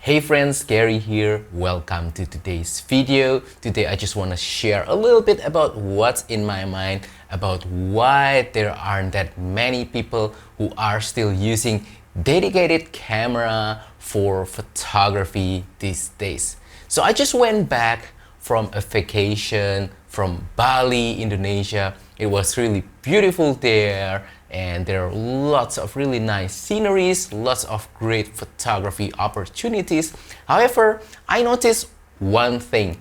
Hey friends, Gary here. Welcome to today's video. Today I just want to share a little bit about what's in my mind about why there aren't that many people who are still using dedicated camera for photography these days. So I just went back from a vacation from Bali, Indonesia. It was really beautiful there, and there are lots of really nice sceneries, lots of great photography opportunities. However, I noticed one thing.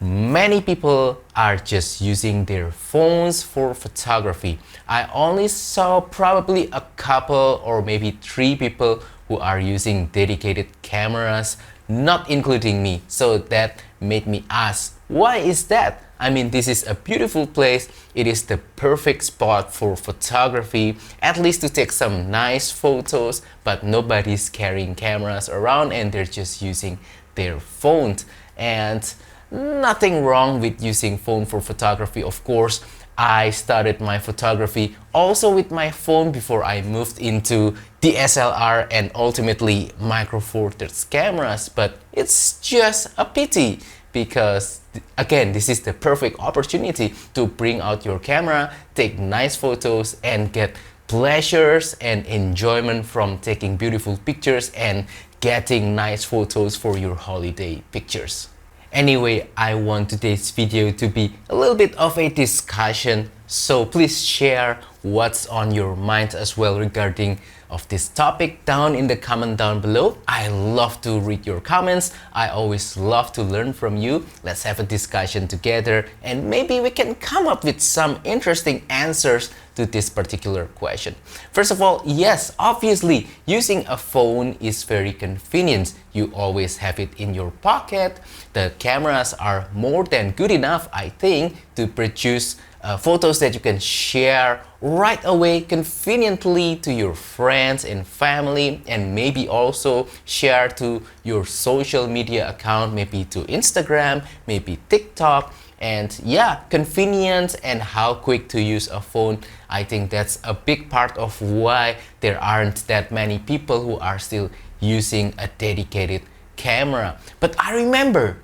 Many people are just using their phones for photography. I only saw probably a couple or maybe 3 people who are using dedicated cameras, not including me. So that made me ask, why is that? I mean, this is a beautiful place. It is the perfect spot for photography, at least to take some nice photos, but nobody's carrying cameras around and they're just using their phones. And nothing wrong with using phone for photography, of course. I started my photography also with my phone before I moved into DSLR and ultimately micro four thirds cameras, but it's just a pity because again, this is the perfect opportunity to bring out your camera, take nice photos and get pleasures and enjoyment from taking beautiful pictures and getting nice photos for your holiday pictures. Anyway, I want today's video to be a little bit of a discussion, so please share what's on your mind as well regarding of this topic down in the comment down below. I love to read your comments. I always love to learn from you. Let's have a discussion together and maybe we can come up with some interesting answers to this particular question. First of all, yes, obviously using a phone is very convenient. You always have it in your pocket. The cameras are more than good enough, I think, to produce photos that you can share right away conveniently to your friends and family, and maybe also share to your social media account, maybe to Instagram, maybe TikTok. And yeah, convenience and how quick to use a phone, I think that's a big part of why there aren't that many people who are still using a dedicated camera. But I remember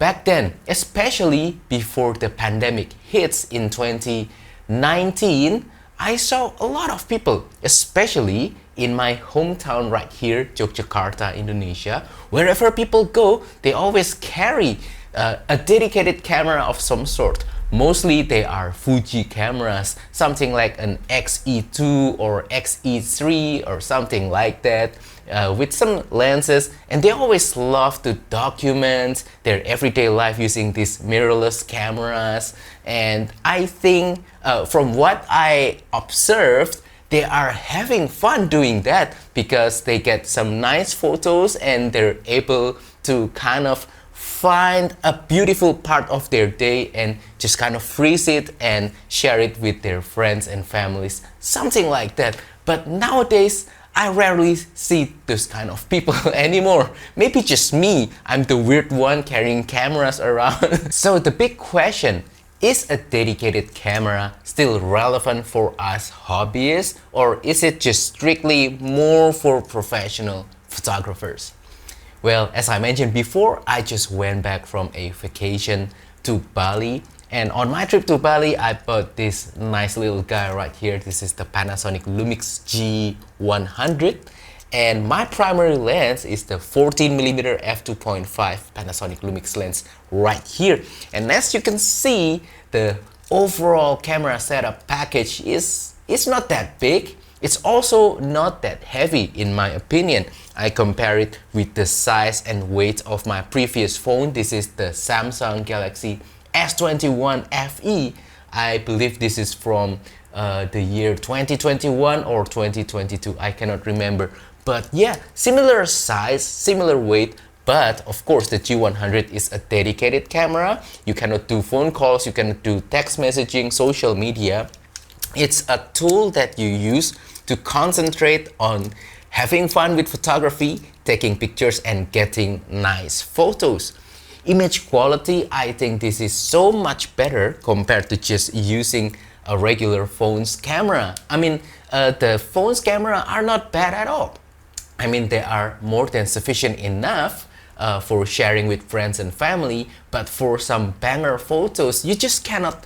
back then, especially before the pandemic hits in 2019, I saw a lot of people, especially in my hometown right here, Yogyakarta, Indonesia. Wherever people go, they always carry a dedicated camera of some sort. Mostly they are Fuji cameras, something like an XE2 or XE3 or something like that, with some lenses, and they always love to document their everyday life using these mirrorless cameras. And I think from what I observed, they are having fun doing that because they get some nice photos and they're able to kind of find a beautiful part of their day and just kind of freeze it and share it with their friends and families, something like that. But nowadays, I rarely see those kind of people anymore. Maybe just me, I'm the weird one carrying cameras around. So the big question, is a dedicated camera still relevant for us hobbyists, or is it just strictly more for professional photographers? Well, as I mentioned before, I just went back from a vacation to Bali. And on my trip to Bali, I bought this nice little guy right here. This is the Panasonic Lumix G100. And my primary lens is the 14mm f2.5 Panasonic Lumix lens right here. And as you can see, the overall camera setup package is not that big. It's also not that heavy in my opinion. I compare it with the size and weight of my previous phone. This is the Samsung Galaxy S21 FE. I believe this is from the year 2021 or 2022. I cannot remember. But yeah, similar size, similar weight. But of course, the G100 is a dedicated camera. You cannot do phone calls, you cannot do text messaging, social media. It's a tool that you use to concentrate on having fun with photography, taking pictures and getting nice photos. Image quality, I think this is so much better compared to just using a regular phone's camera. I mean, the phone's camera are not bad at all. I mean, they are more than sufficient enough for sharing with friends and family, but for some banger photos, you just cannot,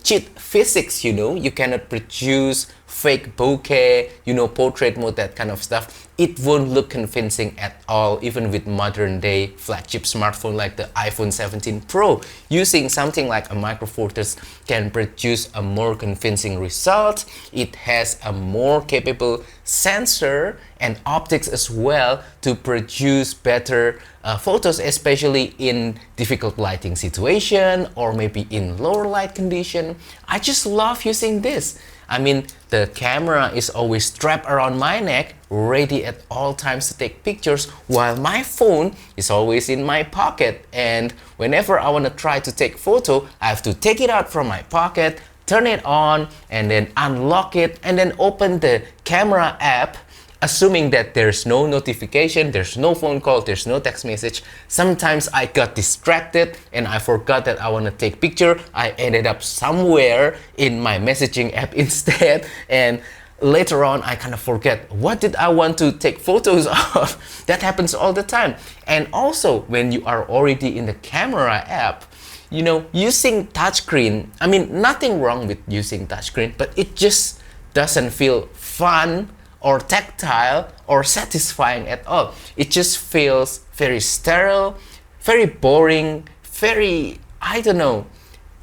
cheat physics, you cannot produce fake bokeh, portrait mode, that kind of stuff. It won't look convincing at all, even with modern day flagship smartphone like the iPhone 17 Pro. Using something like a Micro Four Thirds can produce a more convincing result. It has a more capable sensor and optics as well to produce better photos, especially in difficult lighting situation or maybe in lower light condition. I just love using this. I mean, the camera is always strapped around my neck, ready at all times to take pictures, while my phone is always in my pocket. And whenever I want to try to take photo, I have to take it out from my pocket, turn it on, and then unlock it, and then open the camera app, assuming that there's no notification, there's no phone call, there's no text message. Sometimes I got distracted and I forgot that I want to take picture. I ended up somewhere in my messaging app instead, and later on I kind of forget what did I want to take photos of. That happens all the time. And also when you are already in the camera app, using touchscreen, I mean, nothing wrong with using touchscreen, but it just doesn't feel fun or tactile or satisfying at all. It just feels very sterile, very boring, very, I don't know,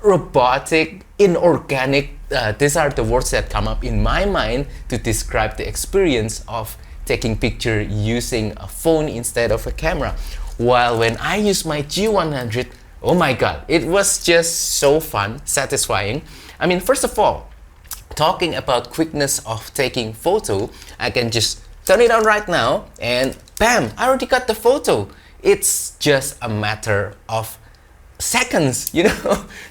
robotic, inorganic. These are the words that come up in my mind to describe the experience of taking picture using a phone instead of a camera. While when I use my G100, oh my god, it was just so fun, satisfying. I mean, first of all, talking about quickness of taking photo, I can just turn it on right now and bam, I already got the photo. It's just a matter of seconds,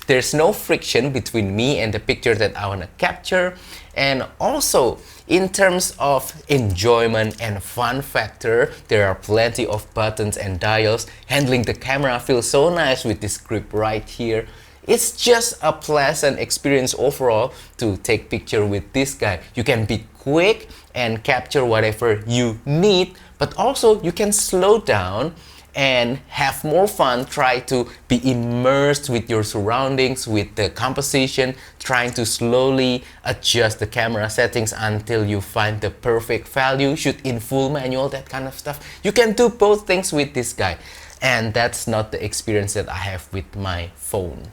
There's no friction between me and the picture that I want to capture. And also, in terms of enjoyment and fun factor, there are plenty of buttons and dials. Handling the camera feels so nice with this grip right here. It's just a pleasant experience overall to take picture with this guy. You can be quick and capture whatever you need, but also you can slow down and have more fun, try to be immersed with your surroundings, with the composition, trying to slowly adjust the camera settings until you find the perfect value, shoot in full manual, that kind of stuff. You can do both things with this guy, and that's not the experience that I have with my phone.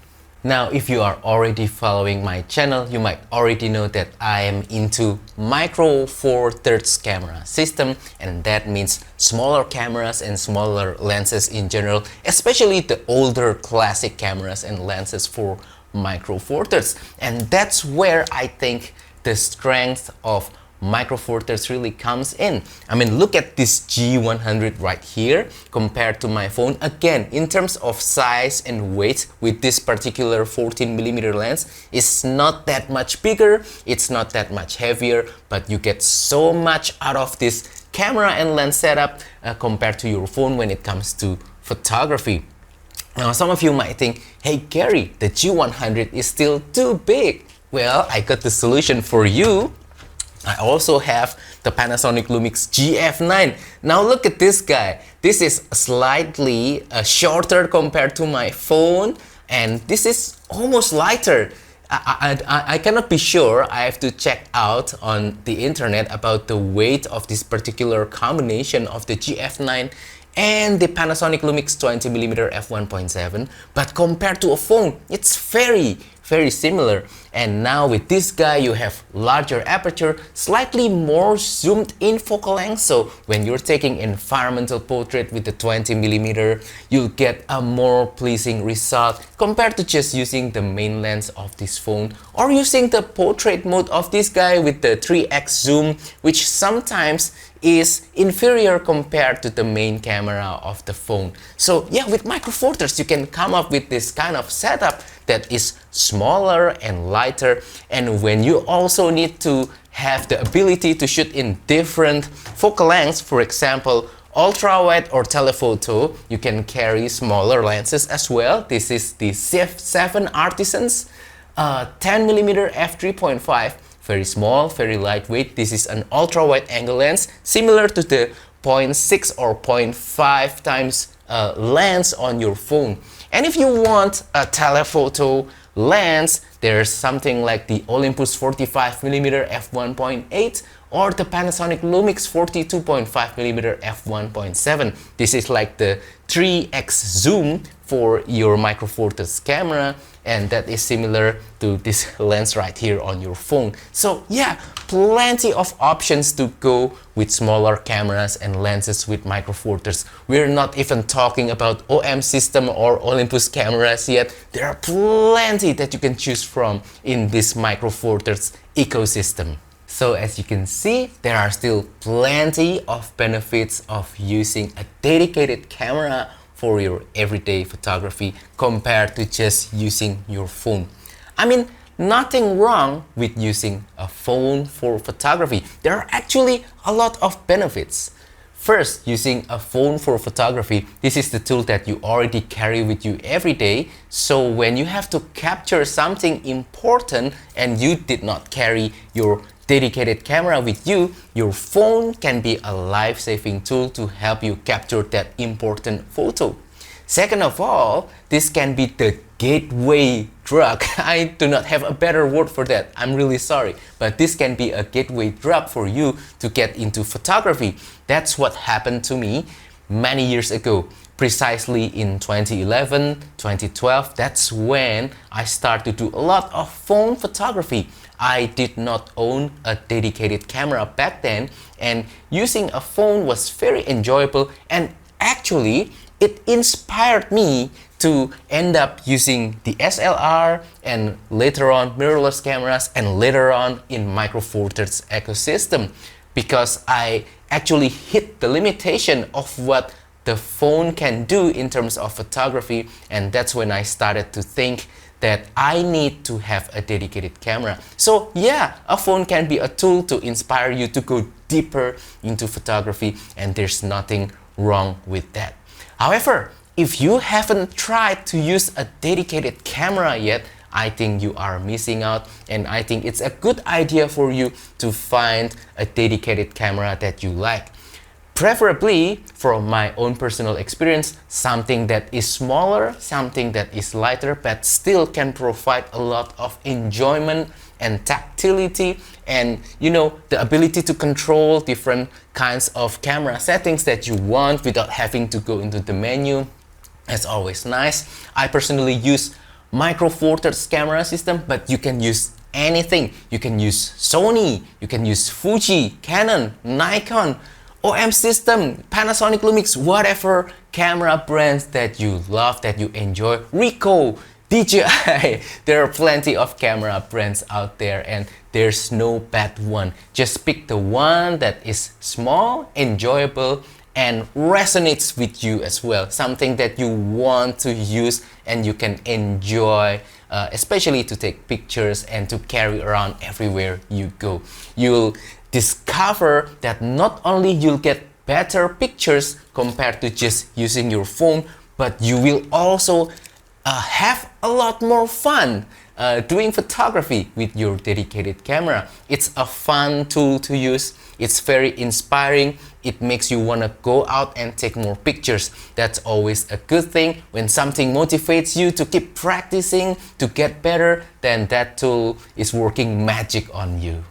Now, if you are already following my channel, you might already know that I am into Micro Four Thirds camera system, and that means smaller cameras and smaller lenses in general, especially the older classic cameras and lenses for Micro Four Thirds. And that's where I think the strength of Micro Four Thirds really comes in. I mean, look at this G100 right here compared to my phone. Again, in terms of size and weight, with this particular 14mm lens, it's not that much bigger, it's not that much heavier, but you get so much out of this camera and lens setup compared to your phone when it comes to photography. Now, some of you might think, hey Gary, the G100 is still too big. Well, I got the solution for you. I also have the Panasonic Lumix GF9. Now look at this guy. This is slightly shorter compared to my phone, and this is almost lighter. I cannot be sure. I have to check out on the internet about the weight of this particular combination of the GF9 and the Panasonic Lumix 20mm f1.7, but compared to a phone, it's very similar. And now with this guy, you have larger aperture, slightly more zoomed in focal length, so when you're taking environmental portrait with the 20mm, you'll get a more pleasing result compared to just using the main lens of this phone or using the portrait mode of this guy with the 3x zoom, which sometimes is inferior compared to the main camera of the phone. So yeah, with Micro Four Thirds you can come up with this kind of setup that is smaller and lighter, and when you also need to have the ability to shoot in different focal lengths, for example ultra wide or telephoto, you can carry smaller lenses as well. This is the 7 Artisans 10mm f3.5 very small, very lightweight. This is an ultra wide angle lens similar to the 0.6 or 0.5 times lens on your phone. And if you want a telephoto lens, there's something like the Olympus 45mm f1.8 or the Panasonic Lumix 42.5mm f1.7. This is like the 3x zoom for your Micro Four Thirds camera, and that is similar to this lens right here on your phone. So yeah, plenty of options to go with smaller cameras and lenses with Micro Four Thirds. We're not even talking about OM system or Olympus cameras yet. There are plenty that you can choose from in this Micro Four Thirds ecosystem. So as you can see, there are still plenty of benefits of using a dedicated camera for your everyday photography compared to just using your phone. I mean, nothing wrong with using a phone for photography. There are actually a lot of benefits. First, using a phone for photography, this is the tool that you already carry with you every day. So when you have to capture something important and you did not carry your dedicated camera with you, your phone can be a life-saving tool to help you capture that important photo. Second of all, this can be the gateway drug. I do not have a better word for that. I'm really sorry. But this can be a gateway drug for you to get into photography. That's what happened to me many years ago. Precisely in 2011, 2012, that's when I started to do a lot of phone photography. I did not own a dedicated camera back then, and using a phone was very enjoyable, and actually it inspired me to end up using the SLR and later on mirrorless cameras and later on in Micro Four Thirds ecosystem, because I actually hit the limitation of what the phone can do in terms of photography, and that's when I started to think that I need to have a dedicated camera. So yeah, a phone can be a tool to inspire you to go deeper into photography, and there's nothing wrong with that. However, if you haven't tried to use a dedicated camera yet, I think you are missing out, and I think it's a good idea for you to find a dedicated camera that you like. Preferably, from my own personal experience, something that is smaller, something that is lighter, but still can provide a lot of enjoyment and tactility, and the ability to control different kinds of camera settings that you want without having to go into the menu. That's always nice. I personally use Micro Four Thirds camera system, but you can use anything. You can use Sony, you can use Fuji, Canon, Nikon, OM system, Panasonic Lumix, whatever camera brands that you love, that you enjoy, Ricoh, DJI. There are plenty of camera brands out there, and there's no bad one. Just pick the one that is small, enjoyable, and resonates with you as well. Something that you want to use and you can enjoy, especially to take pictures and to carry around everywhere you go. You'll discover that not only you'll get better pictures compared to just using your phone, but you will also have a lot more fun doing photography with your dedicated camera. It's a fun tool to use. It's very inspiring. It makes you want to go out and take more pictures. That's always a good thing. When something motivates you to keep practicing, to get better, then that tool is working magic on you.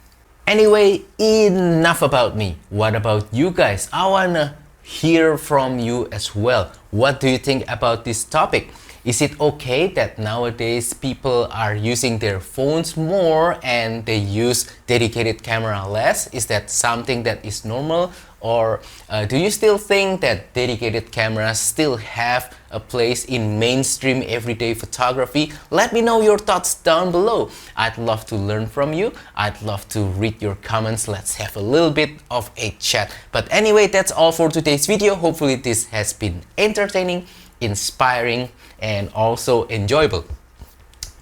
Anyway, enough about me. What about you guys? I wanna hear from you as well. What do you think about this topic? Is it okay that nowadays people are using their phones more and they use dedicated camera less? Is that something that is normal? Or do you still think that dedicated cameras still have a place in mainstream everyday photography? Let me know your thoughts down below. I'd love to learn from you. I'd love to read your comments. Let's have a little bit of a chat. But anyway, that's all for today's video. Hopefully this has been entertaining, inspiring, and also enjoyable.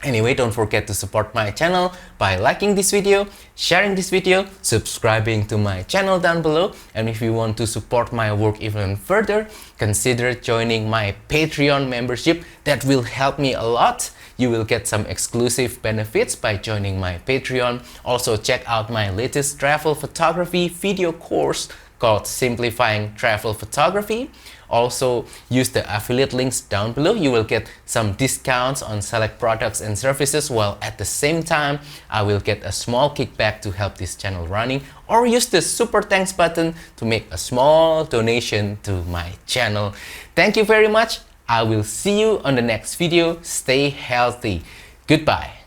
Anyway, don't forget to support my channel by liking this video, sharing this video, subscribing to my channel down below. And if you want to support my work even further, consider joining my Patreon membership. That will help me a lot. You will get some exclusive benefits by joining my Patreon. Also, check out my latest travel photography video course called Simplifying Travel Photography. Also, use the affiliate links down below. You will get some discounts on select products and services, while at the same time I will get a small kickback to help this channel running, or use the super thanks button to make a small donation to my channel. Thank you very much. I will see you on the next video. Stay healthy. Goodbye.